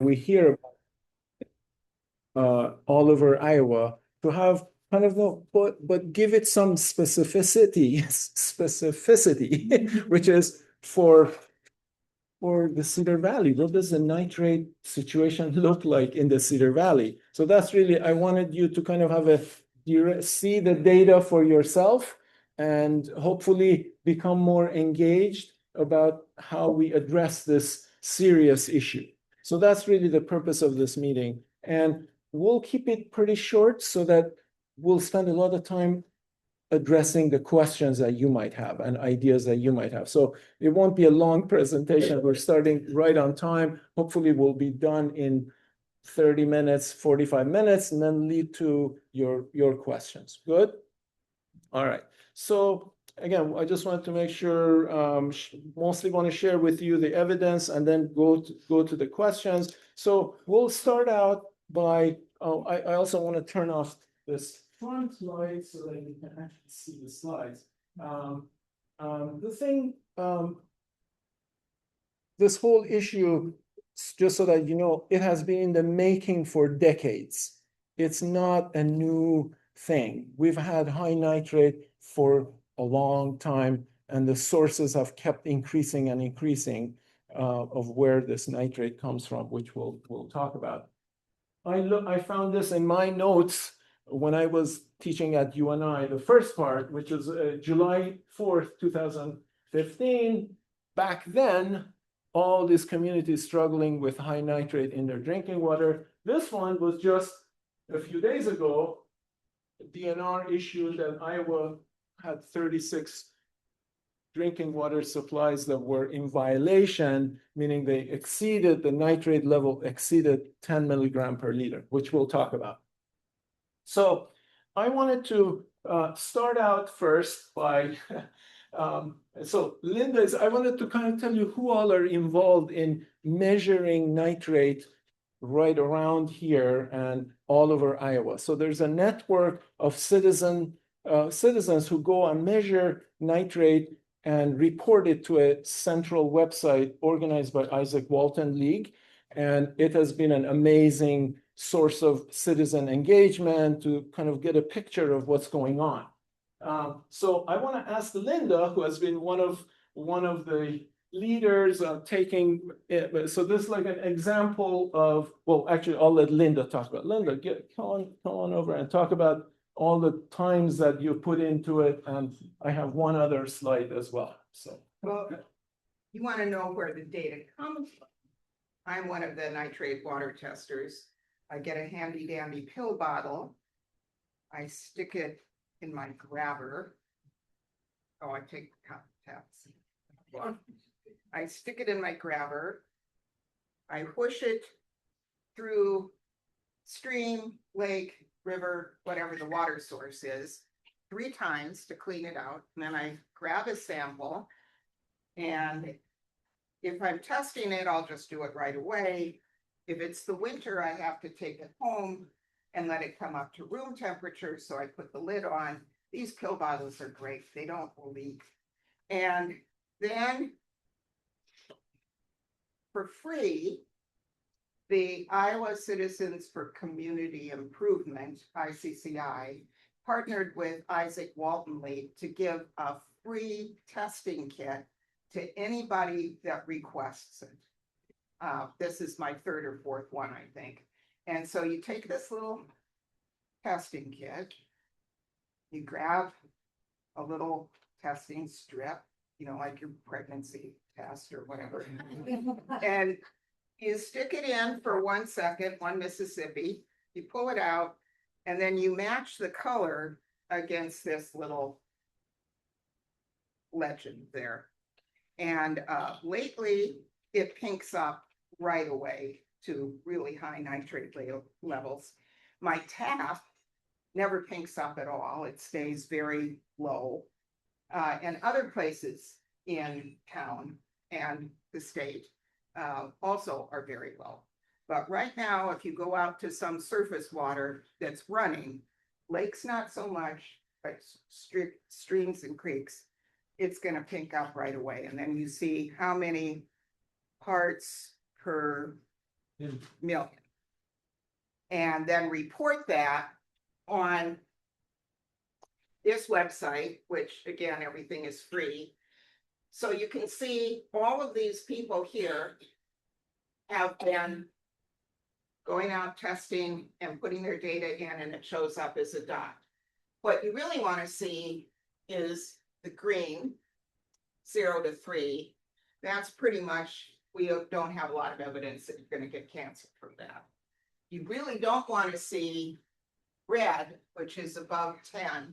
we hear all over Iowa to have kind of the, but give it some specificity, which is for the Cedar Valley. What does the nitrate situation look like in the Cedar Valley? So that's really, I wanted you to kind of have see the data for yourself and hopefully become more engaged about how we address this serious issue. So that's really the purpose of this meeting. And we'll keep it pretty short so that we'll spend a lot of time addressing the questions that you might have and ideas that you might have. So it won't be a long presentation. We're starting right on time. Hopefully we'll be done in 30 minutes, 45 minutes, and then lead to your questions. Good? All right. So again, I just want to make sure, mostly want to share with you the evidence and then go to the questions. So we'll start out by, I also want to turn off this front slide so that you can actually see the slides. This whole issue, just so that you know, it has been in the making for decades. It's not a new thing. We've had high nitrate for a long time, and the sources have kept increasing and increasing of where this nitrate comes from, which we'll talk about. I found this in my notes when I was teaching at UNI, the first part, which is July 4th, 2015. Back then, all these communities struggling with high nitrate in their drinking water. This one was just a few days ago. DNR issued that Iowa had 36 drinking water supplies that were in violation, meaning they exceeded, the nitrate level exceeded 10 milligram per liter, which we'll talk about. So I wanted to start out first by, so Linda, I wanted to kind of tell you who all are involved in measuring nitrate right around here and all over Iowa. So there's a network of citizens who go and measure nitrate and report it to a central website organized by Isaac Walton League. And it has been an amazing source of citizen engagement to kind of get a picture of what's going on. So I want to ask Linda, who has been one of the leaders taking it. So this is like an example of, well, actually, I'll let Linda talk about. Linda, come on over and talk about all the times that you put into it. And I have one other slide as well. So, well, you want to know where the data comes from. I'm one of the nitrate water testers. I get a handy dandy pill bottle. I stick it in my grabber. Oh, I take taps. I stick it in my grabber. I whoosh it through stream, lake, river, whatever the water source is, 3 times to clean it out. And then I grab a sample. And if I'm testing it, I'll just do it right away. If it's the winter, I have to take it home and let it come up to room temperature. So I put the lid on. These pill bottles are great. They don't leak. And then for free, the Iowa Citizens for Community Improvement, ICCI, partnered with Isaac Walton League to give a free testing kit to anybody that requests it. This is my 3rd or 4th one, I think. And so you take this little testing kit, you grab a little testing strip, you know, like your pregnancy test or whatever, and you stick it in for 1 second, 1 Mississippi, you pull it out, and then you match the color against this little legend there. And lately, it pinks up right away to really high nitrate levels. My tap never pinks up at all. It stays very low. And other places in town and the state also are very low. But right now, if you go out to some surface water that's running, lakes not so much, but streams and creeks, it's going to pink up right away. And then you see how many parts per million. And then report that on this website, which again, everything is free. So you can see all of these people here have been going out testing and putting their data in, and it shows up as a dot. What you really want to see is the green, 0 to 3. That's pretty much, we don't have a lot of evidence that you're going to get cancer from that. You really don't want to see red, which is above 10.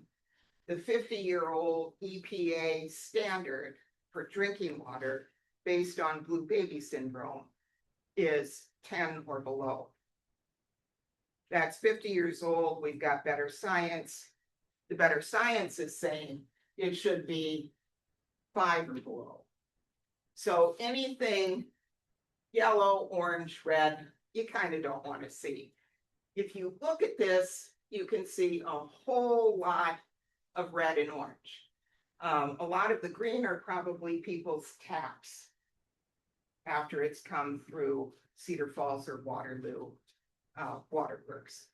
The 50-year-old EPA standard for drinking water based on blue baby syndrome is 10 or below. That's 50 years old. We've got better science. The better science is saying it should be 5 or below. So anything yellow, orange, red, you kind of don't want to see. If you look at this, you can see a whole lot of red and orange. A lot of the green are probably people's taps after it's come through Cedar Falls or Waterloo waterworks.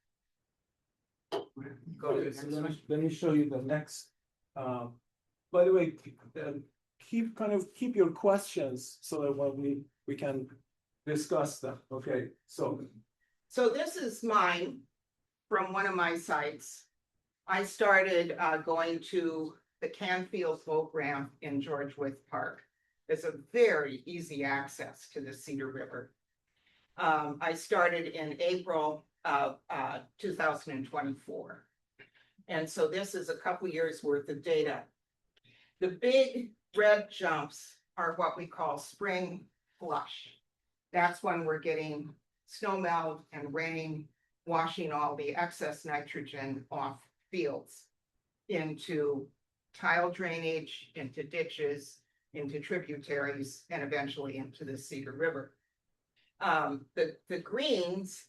Go to the next one. Let me show you the next. By the way, keep your questions so that when we can discuss them. Okay, so this is mine from one of my sites. I started going to the Canfield Boat Ramp in George Wythe Park. It's a very easy access to the Cedar River. I started in April of 2024. And so this is a couple years worth of data. The big red jumps are what we call spring flush. That's when we're getting snow melt and rain washing all the excess nitrogen off fields into tile drainage, into ditches, into tributaries, and eventually into the Cedar River. The greens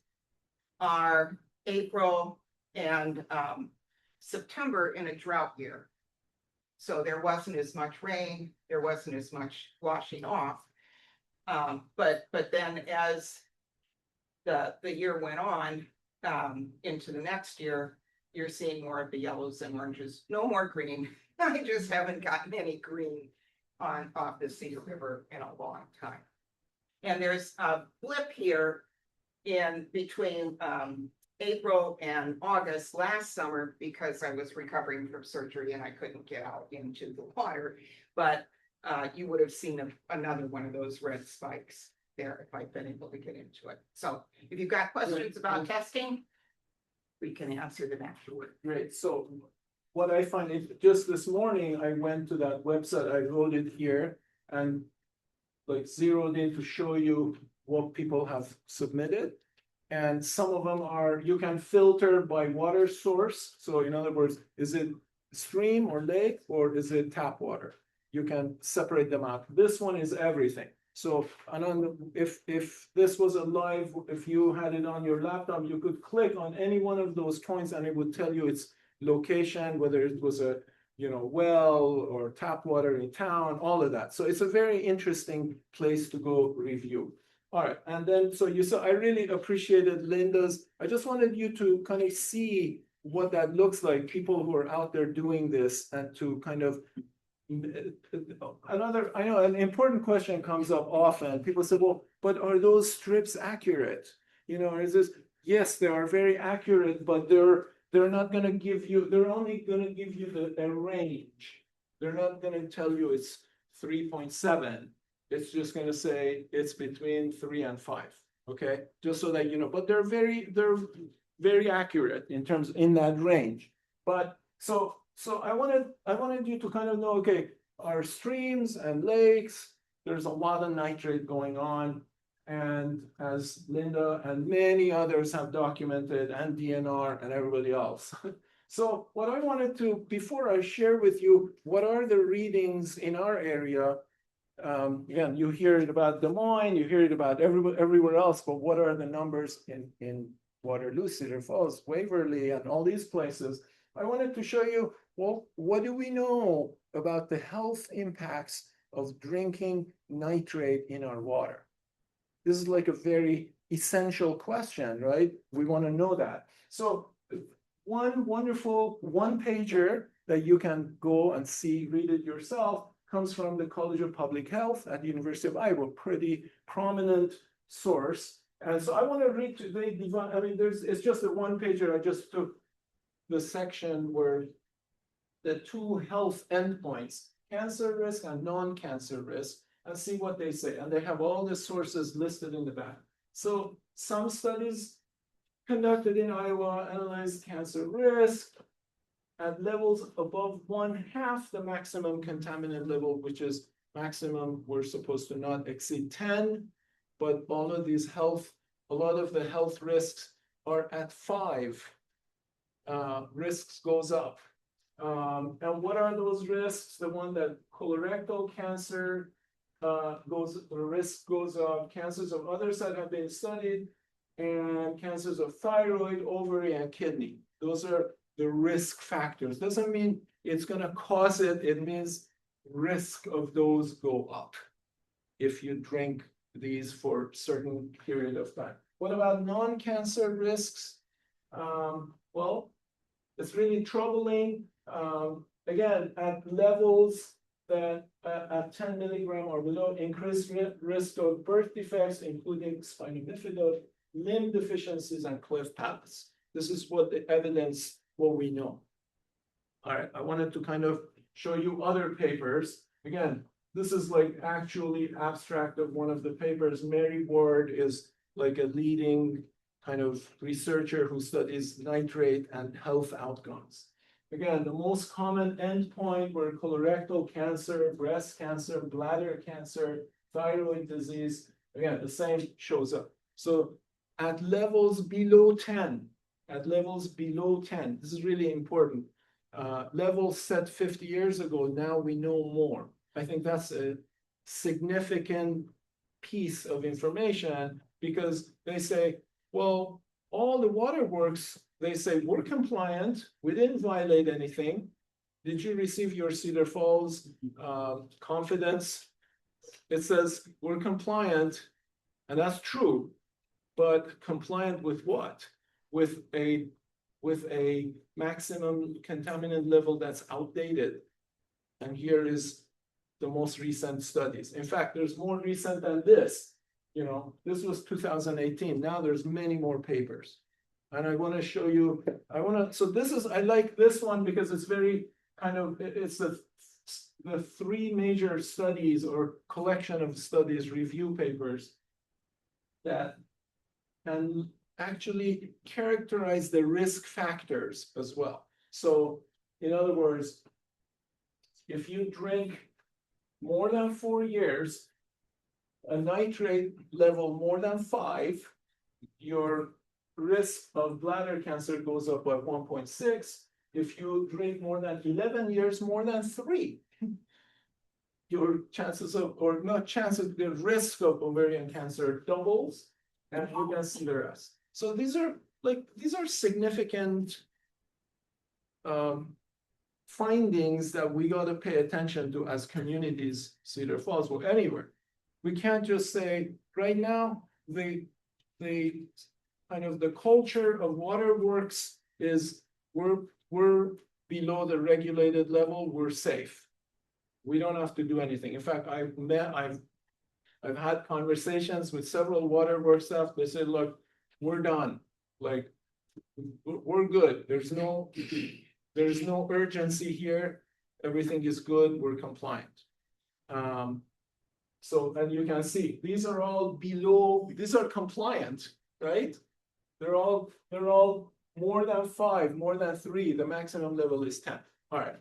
are April and September in a drought year. So there wasn't as much rain, there wasn't as much washing off. But then as the year went on into the next year, you're seeing more of the yellows and oranges. No more green. I just haven't gotten any green off the Cedar River in a long time. And there's a blip here in between April and August last summer because I was recovering from surgery and I couldn't get out into the water. But you would have seen another one of those red spikes there if I'd been able to get into it. So if you've got questions about testing, we can answer them afterward. great. So what I find is just this morning, I went to that website, I wrote it here and like zeroed in to show you what people have submitted. And some of them are, you can filter by water source. So in other words, is it stream or lake or is it tap water? You can separate them out. This one is everything. So if this was a live, if you had it on your laptop, you could click on any one of those points and it would tell you its location, whether it was a well or tap water in town, all of that. So it's a very interesting place to go review. All right, and then so you saw, I really appreciated Linda's. I just wanted you to kind of see what that looks like, people who are out there doing this, and to kind of I know an important question comes up often. People say, well, but are those strips accurate? Is this, yes, they are very accurate, but they're not going to give you, they're only going to give you a range. They're not going to tell you it's 3.7. It's just going to say it's between 3 and 5. Okay, just so that you know. But they're very accurate in that range. But so I wanted you to kind of know, okay, our streams and lakes, there's a lot of nitrate going on. And as Linda and many others have documented, and DNR and everybody else. So what I wanted to, before I share with you, what are the readings in our area? Again, you hear it about Des Moines, you hear it about everywhere else, but what are the numbers in Waterloo, Cedar Falls, Waverly, and all these places? I wanted to show you, well, what do we know about the health impacts of drinking nitrate in our water? This is like a very essential question, right? We want to know that. So one wonderful one-pager that you can go and see, read it yourself, comes from the College of Public Health at the University of Iowa, pretty prominent source. And so I want to read today, I mean, it's just a one-pager. I just took the section where the two health endpoints, cancer risk and non-cancer risk, and see what they say. And they have all the sources listed in the back. So some studies conducted in Iowa analyzed cancer risk at levels above 1/2 the maximum contaminant level, which is maximum we're supposed to not exceed 10. But all of these a lot of the health risks are at 5. Risks goes up. And what are those risks? The one that colorectal cancer the risk goes up, cancers of others that have been studied, and cancers of thyroid, ovary, and kidney. Those are the risk factors. Doesn't mean it's going to cause it. It means risk of those go up if you drink these for a certain period of time. What about non-cancer risks? Well, it's really troubling. Again, at levels that at 10 milligram or below, increased risk of birth defects, including spina bifida, limb deficiencies, and cleft palates. This is what the evidence, what we know. All right, I wanted to kind of show you other papers. Again, this is like actually abstract of one of the papers. Mary Ward is like a leading kind of researcher who studies nitrate and health outcomes. Again, the most common endpoint were colorectal cancer, breast cancer, bladder cancer, thyroid disease. Again, the same shows up. So at levels below 10, this is really important. Levels set 50 years ago, now we know more. I think that's a significant piece of information because they say, well, all the waterworks, they say, we're compliant. We didn't violate anything. Did you receive your Cedar Falls confidence? It says we're compliant, and that's true, but compliant with what? With a maximum contaminant level that's outdated. And here is the most recent studies. In fact, there's more recent than this. You know, this was 2018. Now there's many more papers. And I want to show you, so this is, I like this one because it's very kind of, it's the 3 major studies or collection of studies, review papers that can actually characterize the risk factors as well. So in other words, if you drink more than 4 years, a nitrate level more than 5, your risk of bladder cancer goes up by 1.6. If you drink more than 11 years, more than 3, your chances of, or not chances, the risk of ovarian cancer doubles, and you can see the rest. So these are significant findings that we got to pay attention to as communities, Cedar Falls or anywhere. We can't just say right now the kind of the culture of waterworks is we're below the regulated level, we're safe. We don't have to do anything. In fact, I've had conversations with several waterworks staff. They said, look, we're done. Like, we're good. There's no urgency here. Everything is good. We're compliant. So, and you can see, these are all below, these are compliant, right? They're all more than 5, more than 3. The maximum level is 10. All right.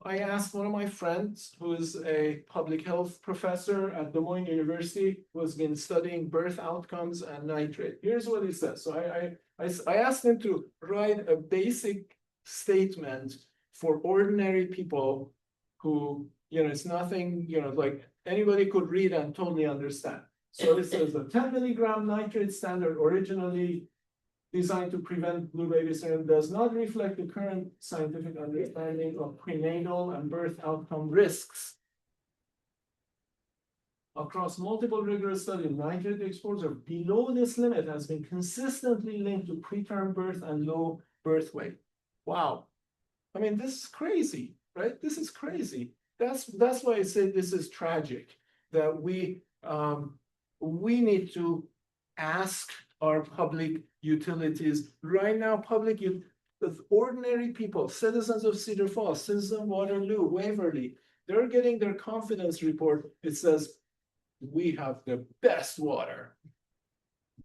I asked one of my friends who is a public health professor at Des Moines University, who has been studying birth outcomes and nitrate. Here's what he says. So I asked him to write a basic statement for ordinary people who, you know, it's nothing, you know, like anybody could read and totally understand. So it says the 10 milligram nitrate standard originally designed to prevent blue baby syndrome does not reflect the current scientific understanding of prenatal and birth outcome risks. across multiple rigorous studies, nitrate exposure below this limit has been consistently linked to preterm birth and low birth weight. Wow. I mean, this is crazy, right? This is crazy. That's why I say this is tragic, that we need to ask our public utilities right now, the ordinary people, citizens of Cedar Falls, citizens of Waterloo, Waverly, they're getting their confidence report. It says, we have the best water.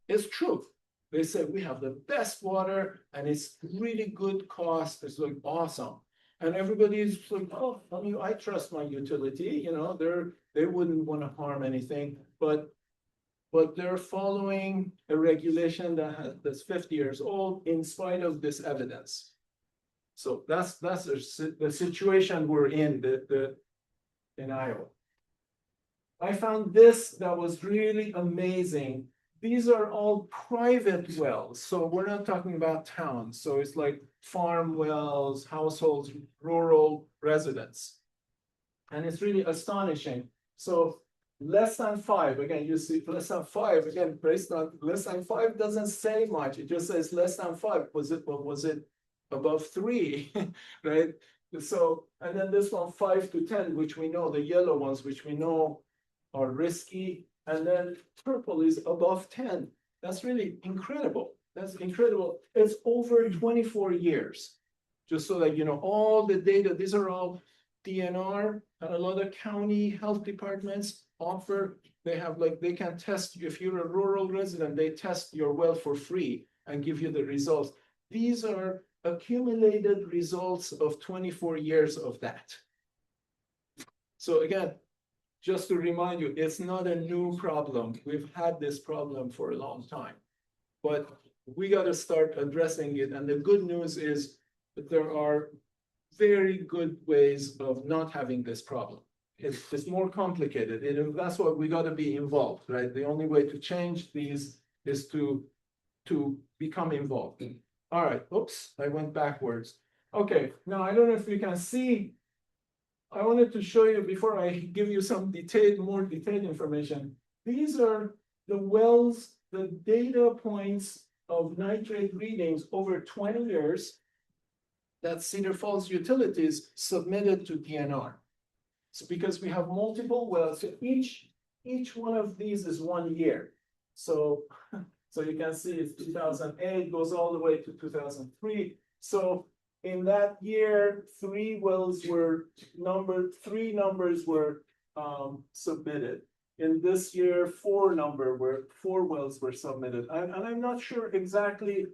It's true. They say we have the best water and it's really good cost. It's like awesome. And everybody's like, oh, I trust my utility, you know, they wouldn't want to harm anything, but they're following a regulation that's 50 years old in spite of this evidence. So that's the situation we're in in Iowa. I found this that was really amazing. These are all private wells, so we're not talking about towns. So it's like farm wells, households, rural residents. And it's really astonishing. So less than 5, again, you see less than 5, again, based on less than 5 doesn't say much. It just says less than 5. Was it above 3, right? So, and then this one 5 to 10, which we know, the yellow ones, which we know are risky. And then purple is above 10. That's really incredible. That's incredible. It's over 24 years. Just so that you know, all the data, these are all DNR, and a lot of county health departments offer, they can test, if you're a rural resident, they test your well for free and give you the results. These are accumulated results of 24 years of that. So again, just to remind you, it's not a new problem. We've had this problem for a long time, but we got to start addressing it. And the good news is that there are very good ways of not having this problem. It's more complicated. That's why we got to be involved, right? The only way to change these is to become involved. All right, oops, I went backwards. Okay, now I don't know if you can see. I wanted to show you before I give you some more detailed information. These are the wells, the data points of nitrate readings over 20 years that Cedar Falls Utilities submitted to DNR. So because we have multiple wells, so each one of these is 1 year. So you can see it's 2008, goes all the way to 2003. So in that year, 3 wells were numbered, 3 numbers were submitted. In this year, 4 wells were submitted. And I'm not sure exactly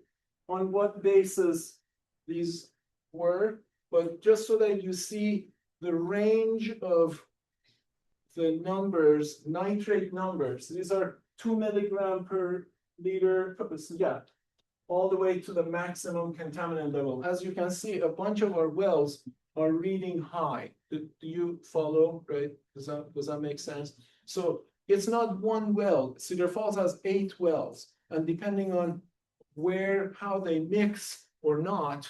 on what basis these were, but just so that you see the range of the numbers, nitrate numbers, these are 2 milligram per liter, yeah, all the way to the maximum contaminant level. As you can see, a bunch of our wells are reading high. Do you follow, right? Does that make sense? So it's not one well. Cedar Falls has 8 wells, and depending on how they mix or not,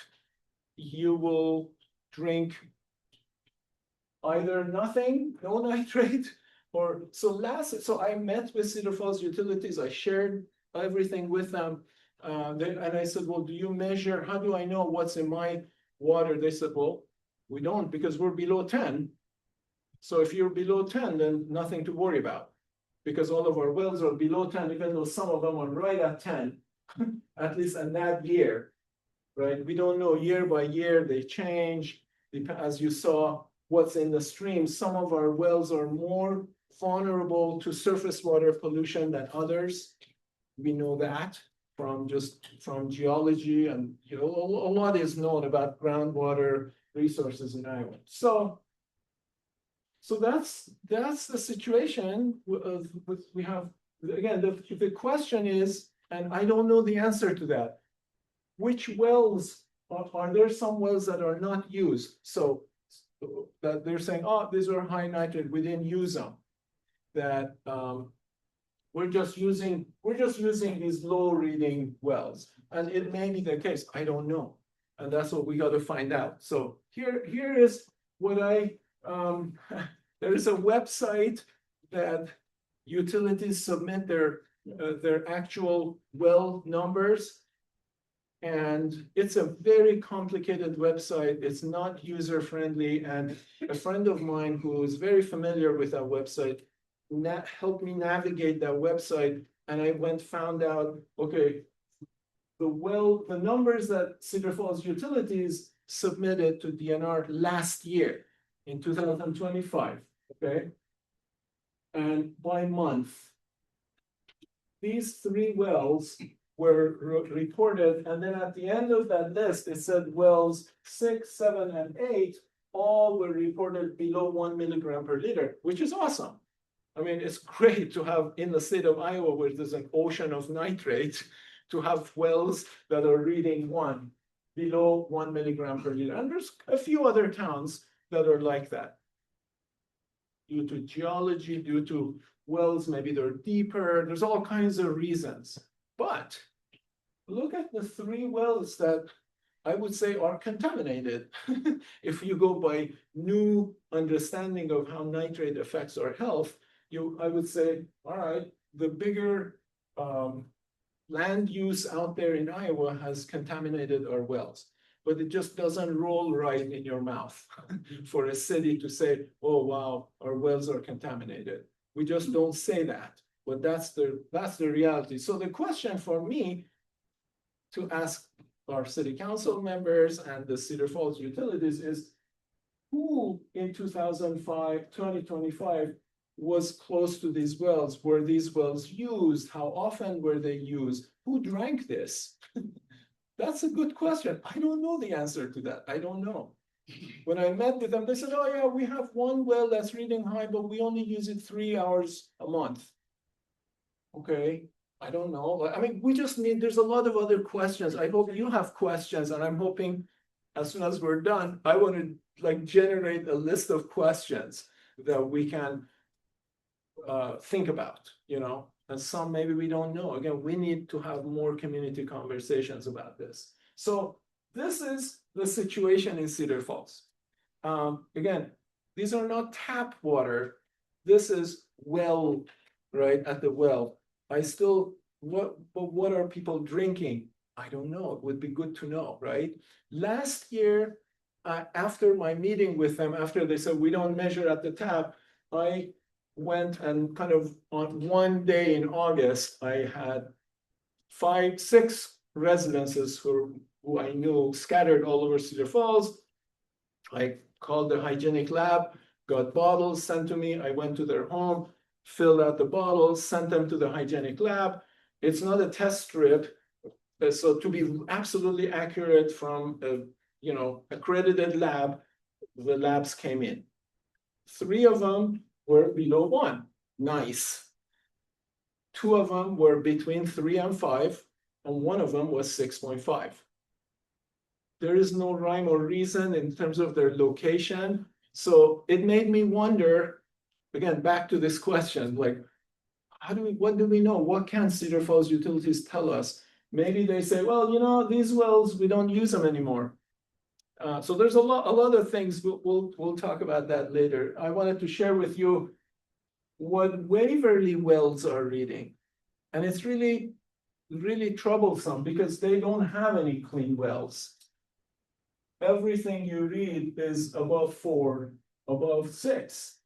you will drink either nothing, no nitrate, or so I met with Cedar Falls Utilities. I shared everything with them. And I said, well, do you measure? How do I know what's in my water? They said, well, we don't, because we're below 10. So if you're below 10, then nothing to worry about, because all of our wells are below 10, even though some of them are right at 10, at least in that year, right? We don't know, year by year, they change. As you saw, what's in the stream, some of our wells are more vulnerable to surface water pollution than others. We know that from geology, and a lot is known about groundwater resources in Iowa. So that's the situation. We have, again, the question is, and I don't know the answer to that, which wells are there? Some wells that are not used, so that they're saying, oh, these are high nitrate, we didn't use them. That we're just using these low reading wells, and it may be the case. I don't know, and that's what we got to find out. So here is what I there is a website that utilities submit their actual well numbers. And it's a very complicated website. It's not user-friendly. And a friend of mine who is very familiar with that website helped me navigate that website. And I found out, okay, the numbers that Cedar Falls Utilities submitted to DNR last year in 2025, okay? And by month, these 3 wells were reported, and then at the end of that list, it said wells 6, 7, and 8 all were reported below 1 milligram per liter, which is awesome. I mean, it's great to have in the state of Iowa, where there's an ocean of nitrate, to have wells that are reading below 1 milligram per liter. And there's a few other towns that are like that. Due to geology, due to wells, maybe they're deeper, there's all kinds of reasons. But look at the 3 wells that I would say are contaminated. If you go by new understanding of how nitrate affects our health, I would say, all right, the bigger land use out there in Iowa has contaminated our wells. But it just doesn't roll right in your mouth for a city to say, oh, wow, our wells are contaminated. We just don't say that. But that's the reality. So the question for me to ask our city council members and the Cedar Falls utilities is, who in 2025 was close to these wells? Were these wells used? How often were they used? Who drank this? That's a good question. I don't know the answer to that. I don't know. When I met with them, they said, oh yeah, we have 1 well that's reading high, but we only use it 3 hours a month. Okay, I don't know. I mean, there's a lot of other questions. I hope you have questions, and I'm hoping as soon as we're done, I want to generate a list of questions that we can think about, and some maybe we don't know. Again, we need to have more community conversations about this. So this is the situation in Cedar Falls. Again, these are not tap water. This is well, right, at the well. What are people drinking? I don't know. It would be good to know, right? Last year, after my meeting with them, after they said we don't measure at the tap, I went and kind of on one day in August, I had 5, 6 residences who I knew scattered all over Cedar Falls. I called the hygienic lab, got bottles sent to me. I went to their home, filled out the bottles, sent them to the hygienic lab. It's not a test strip. So to be absolutely accurate from a accredited lab, the labs came in. 3 of them were below 1. Nice. 2 of them were between 3 and 5, and 1 of them was 6.5. There is no rhyme or reason in terms of their location. So it made me wonder, again, back to this question, what do we know? What can Cedar Falls utilities tell us? Maybe they say, well, these wells, we don't use them anymore. So there's a lot of things. We'll talk about that later. I wanted to share with you what Waverly wells are reading. And it's really, really troublesome because they don't have any clean wells. Everything you read is above 4, above 6.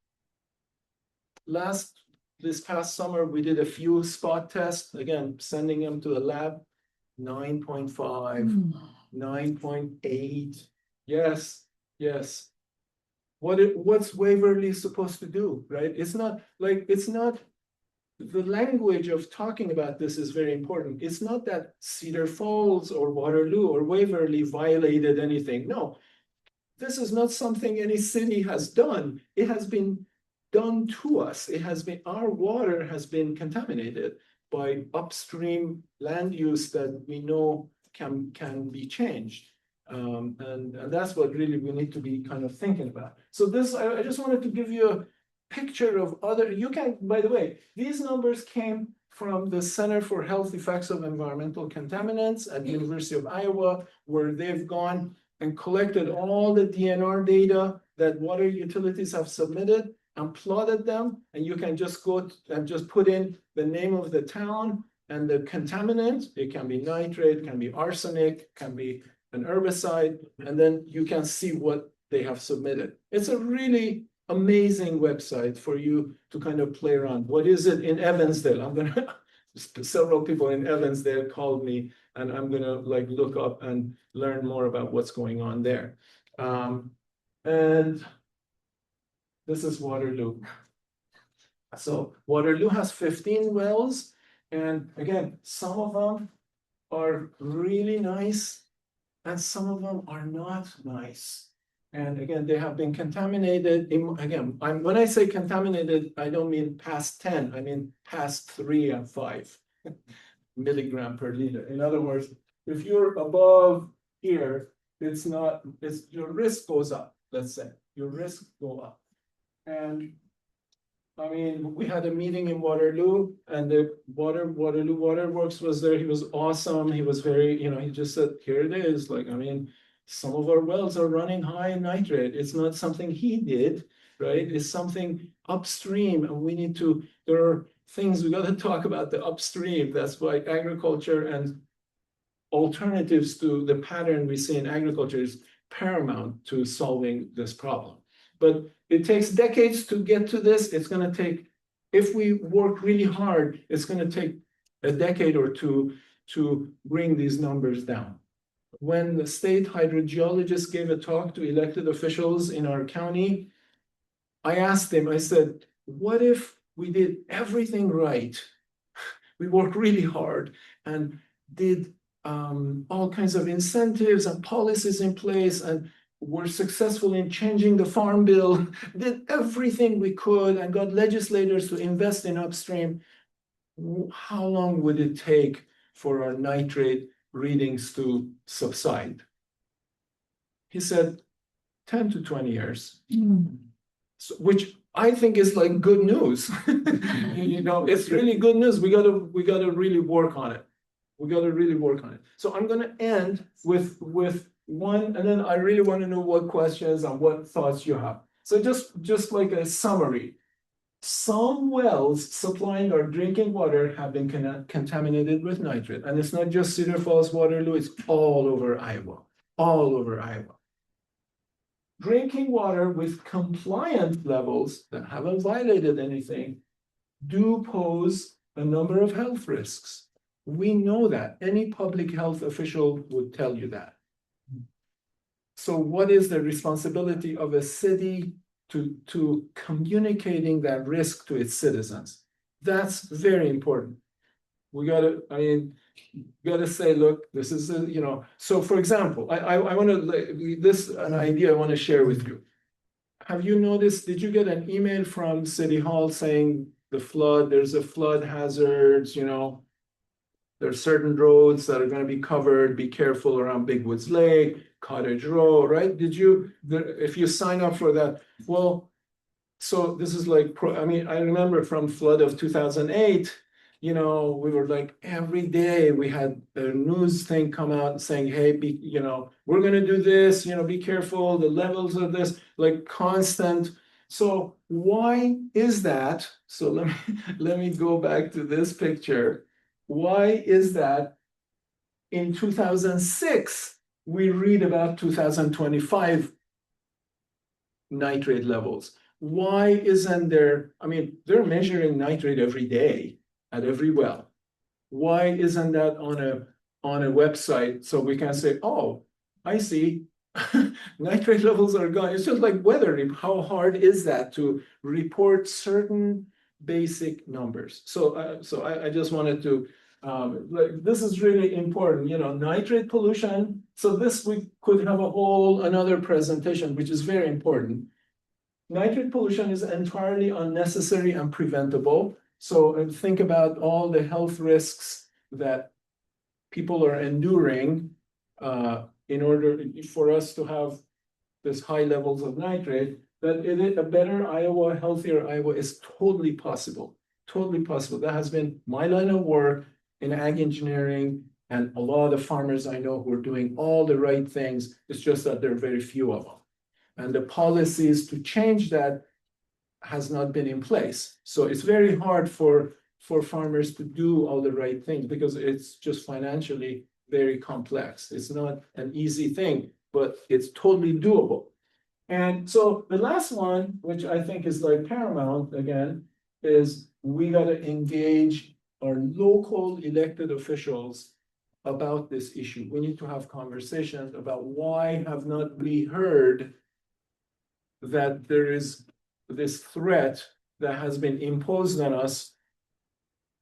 This past summer, we did a few spot tests, again, sending them to the lab, 9.5, 9.8. Yes. What's Waverly supposed to do, right? It's not the language of talking about this is very important. It's not that Cedar Falls or Waterloo or Waverly violated anything. No, this is not something any city has done. It has been done to us. Our water has been contaminated by upstream land use that we know can be changed. And that's what really we need to be kind of thinking about. So I just wanted to give you a picture of by the way, these numbers came from the Center for Health Effects of Environmental Contaminants at the University of Iowa, where they've gone and collected all the DNR data that water utilities have submitted. and plotted them, and you can just go and just put in the name of the town and the contaminant. It can be nitrate, can be arsenic, can be an herbicide, and then you can see what they have submitted. It's a really amazing website for you to kind of play around. What is it in Evansdale? I'm gonna, several people in Evansdale called me, and I'm gonna like look up and learn more about what's going on there. And this is Waterloo. So Waterloo has 15 wells, and again, some of them are really nice, and some of them are not nice. And again, they have been contaminated. Again, when I say contaminated, I don't mean past 10, I mean past 3 and 5 milligram per liter. In other words, if you're above here, your risk goes up, let's say, your risk go up. And I mean, we had a meeting in Waterloo, and the Waterloo Waterworks was there. He was awesome. He was very, he just said, here it is. Like, I mean, some of our wells are running high in nitrate. It's not something he did, right? It's something upstream, and we need to, there are things we got to talk about the upstream. That's why agriculture and alternatives to the pattern we see in agriculture is paramount to solving this problem. But it takes decades to get to this. It's going to take, if we work really hard, it's going to take a decade or two to bring these numbers down. When the state hydrogeologist gave a talk to elected officials in our county, I asked him, I said, what if we did everything right? We worked really hard and did all kinds of incentives and policies in place, and were successful in changing the farm bill, did everything we could, and got legislators to invest in upstream. How long would it take for our nitrate readings to subside? He said 10 to 20 years, so, which I think is like good news. It's really good news. We gotta really work on it. We got to really work on it. So I'm going to end with one, and then I really want to know what questions and what thoughts you have. So just like a summary, some wells supplying our drinking water have been contaminated with nitrate, and it's not just Cedar Falls, Waterloo, it's all over Iowa, all over Iowa. Drinking water with compliant levels that haven't violated anything do pose a number of health risks. We know that. Any public health official would tell you that. So what is the responsibility of a city to communicating that risk to its citizens? That's very important. We gotta say, look, this is, so for example, I want to, this an idea I want to share with you. Have you noticed, did you get an email from City Hall saying there's a flood hazards, there's certain roads that are going to be covered. Be careful around Big Woods Lake, Cottage Row, right? If you sign up for that, well, so this is like, I remember from flood of 2008, we were like, every day we had a news thing come out saying, hey, we're going to do this, be careful, the levels of this, like constant. So why is that? So let me go back to this picture. Why is that in 2006, we read about 2025 nitrate levels? Why isn't there, they're measuring nitrate every day at every well. Why isn't that on a website so we can say, oh, I see, nitrate levels are gone. It's just like weather. How hard is that to report certain basic numbers? So I just wanted to, this is really important, nitrate pollution. So this, we could have another presentation, which is very important. Nitrate pollution is entirely unnecessary and preventable. So think about all the health risks that people are enduring in order for us to have this high levels of nitrate. That a better Iowa, healthier Iowa is totally possible. Totally possible. That has been my line of work in ag engineering, and a lot of farmers I know who are doing all the right things. It's just that there are very few of them. And the policies to change that has not been in place. So it's very hard for farmers to do all the right things because it's just financially very complex. It's not an easy thing, but it's totally doable. And so the last one, which I think is like paramount again, is we got to engage our local elected officials about this issue. We need to have conversations about why have not we heard that there is this threat that has been imposed on us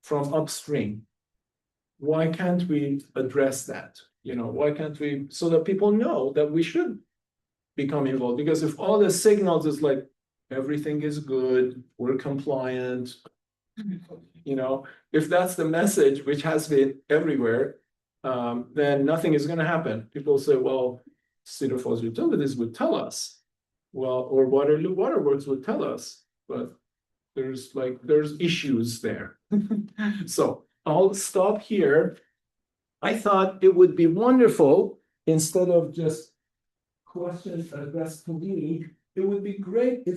from upstream. Why can't we address that? Why can't we, so that people know that we should become involved? Because if all the signals is like, everything is good, we're compliant, if that's the message, which has been everywhere, then nothing is going to happen. People say, well, Cedar Falls Utilities would tell us, well, or Waterloo Waterworks would tell us, but there's issues there. So I'll stop here. I thought it would be wonderful, instead of just questions addressed to me, it would be great if